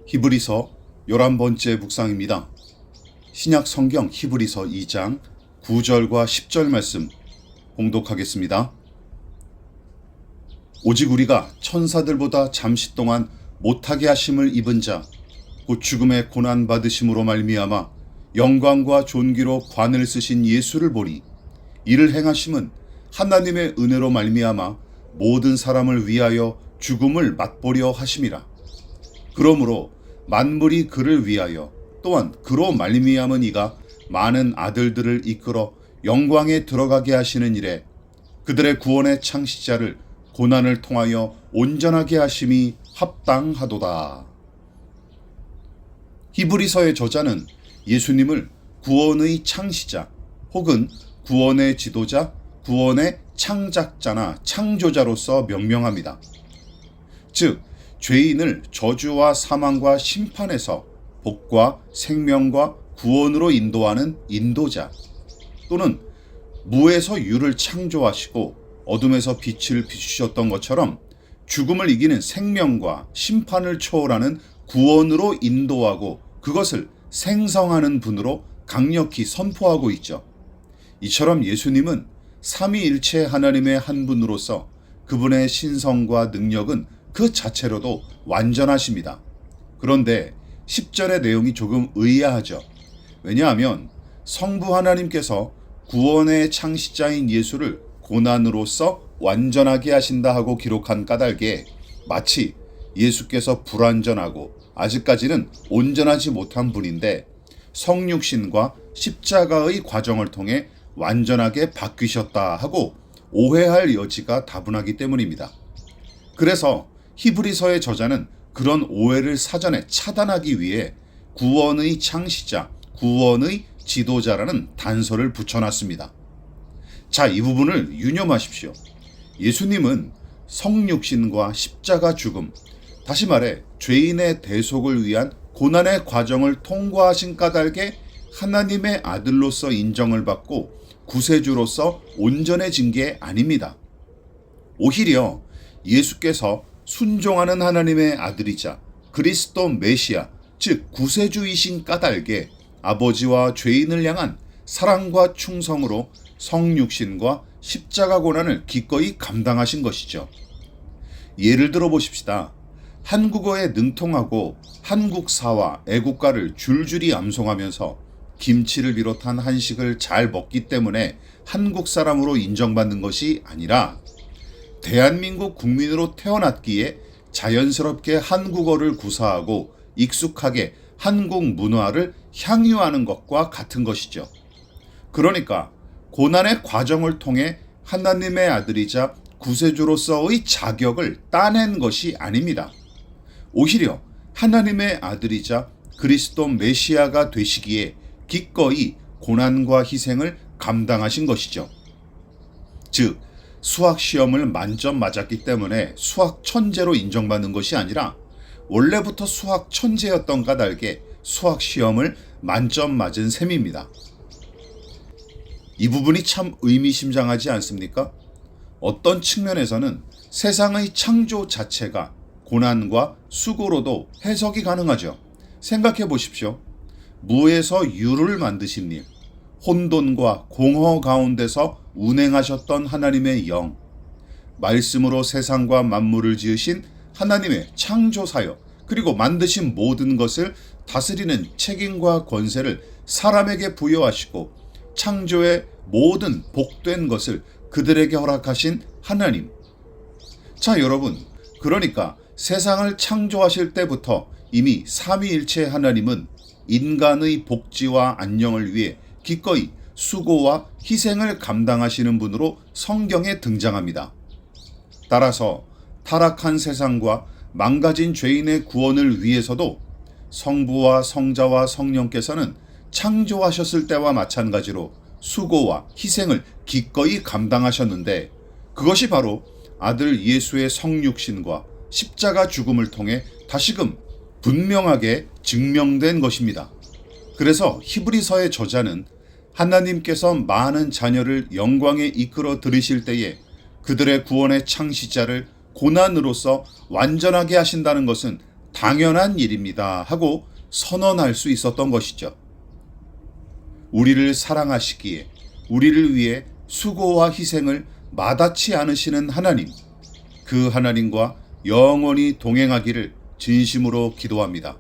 히브리서 11번째 묵상입니다. 신약 성경 히브리서 2장 9절과 10절 말씀 봉독하겠습니다. 오직 우리가 천사들보다 잠시 동안 못하게 하심을 입은 자, 곧 죽음의 고난 받으심으로 말미암아 영광과 존귀로 관을 쓰신 예수를 보니, 이를 행하심은 하나님의 은혜로 말미암아 모든 사람을 위하여 죽음을 맛보려 하심이라. 그러므로 만물이 그를 위하여 또한 그로 말미암은 이가 많은 아들들을 이끌어 영광에 들어가게 하시는 일에 그들의 구원의 창시자를 고난을 통하여 온전하게 하심이 합당하도다. 히브리서의 저자는 예수님을 구원의 창시자 혹은 구원의 지도자, 구원의 창작자나 창조자로서 명명합니다. 즉, 죄인을 저주와 사망과 심판에서 복과 생명과 구원으로 인도하는 인도자, 또는 무에서 유를 창조하시고 어둠에서 빛을 비추셨던 것처럼 죽음을 이기는 생명과 심판을 초월하는 구원으로 인도하고 그것을 생성하는 분으로 강력히 선포하고 있죠. 이처럼 예수님은 삼위일체 하나님의 한 분으로서 그분의 신성과 능력은 그 자체로도 완전하십니다. 그런데 10절의 내용이 조금 의아하죠. 왜냐하면 성부 하나님께서 구원의 창시자인 예수를 고난으로써 완전하게 하신다 하고 기록한 까닭에 마치 예수께서 불완전하고 아직까지는 온전하지 못한 분인데 성육신과 십자가의 과정을 통해 완전하게 바뀌셨다 하고 오해할 여지가 다분하기 때문입니다. 그래서 히브리서의 저자는 그런 오해를 사전에 차단하기 위해 구원의 창시자, 구원의 지도자라는 단서를 붙여놨습니다. 자, 이 부분을 유념하십시오. 예수님은 성육신과 십자가 죽음, 다시 말해 죄인의 대속을 위한 고난의 과정을 통과하신 까닭에 하나님의 아들로서 인정을 받고 구세주로서 온전해진 게 아닙니다. 오히려 예수께서 순종하는 하나님의 아들이자 그리스도 메시아, 즉 구세주이신 까닭에 아버지와 죄인을 향한 사랑과 충성으로 성육신과 십자가 고난을 기꺼이 감당하신 것이죠. 예를 들어 보십시다. 한국어에 능통하고 한국사와 애국가를 줄줄이 암송하면서 김치를 비롯한 한식을 잘 먹기 때문에 한국 사람으로 인정받는 것이 아니라 대한민국 국민으로 태어났기에 자연스럽게 한국어를 구사하고 익숙하게 한국 문화를 향유하는 것과 같은 것이죠. 그러니까 고난의 과정을 통해 하나님의 아들이자 구세주로서의 자격을 따낸 것이 아닙니다. 오히려 하나님의 아들이자 그리스도 메시아가 되시기에 기꺼이 고난과 희생을 감당하신 것이죠. 즉, 수학 시험을 만점 맞았기 때문에 수학 천재로 인정받는 것이 아니라 원래부터 수학 천재였던 까닭에 수학 시험을 만점 맞은 셈입니다. 이 부분이 참 의미심장하지 않습니까? 어떤 측면에서는 세상의 창조 자체가 고난과 수고로도 해석이 가능하죠. 생각해 보십시오. 무에서 유를 만드신 일, 혼돈과 공허 가운데서 운행하셨던 하나님의 영, 말씀으로 세상과 만물을 지으신 하나님의 창조사역, 그리고 만드신 모든 것을 다스리는 책임과 권세를 사람에게 부여하시고 창조의 모든 복된 것을 그들에게 허락하신 하나님. 자, 여러분, 그러니까 세상을 창조하실 때부터 이미 삼위일체 하나님은 인간의 복지와 안녕을 위해 기꺼이 수고와 희생을 감당하시는 분으로 성경에 등장합니다. 따라서 타락한 세상과 망가진 죄인의 구원을 위해서도 성부와 성자와 성령께서는 창조하셨을 때와 마찬가지로 수고와 희생을 기꺼이 감당하셨는데, 그것이 바로 아들 예수의 성육신과 십자가 죽음을 통해 다시금 분명하게 증명된 것입니다. 그래서 히브리서의 저자는 하나님께서 많은 자녀를 영광에 이끌어 들이실 때에 그들의 구원의 창시자를 고난으로서 완전하게 하신다는 것은 당연한 일입니다 하고 선언할 수 있었던 것이죠. 우리를 사랑하시기에 우리를 위해 수고와 희생을 마다치 않으시는 하나님, 그 하나님과 영원히 동행하기를 진심으로 기도합니다.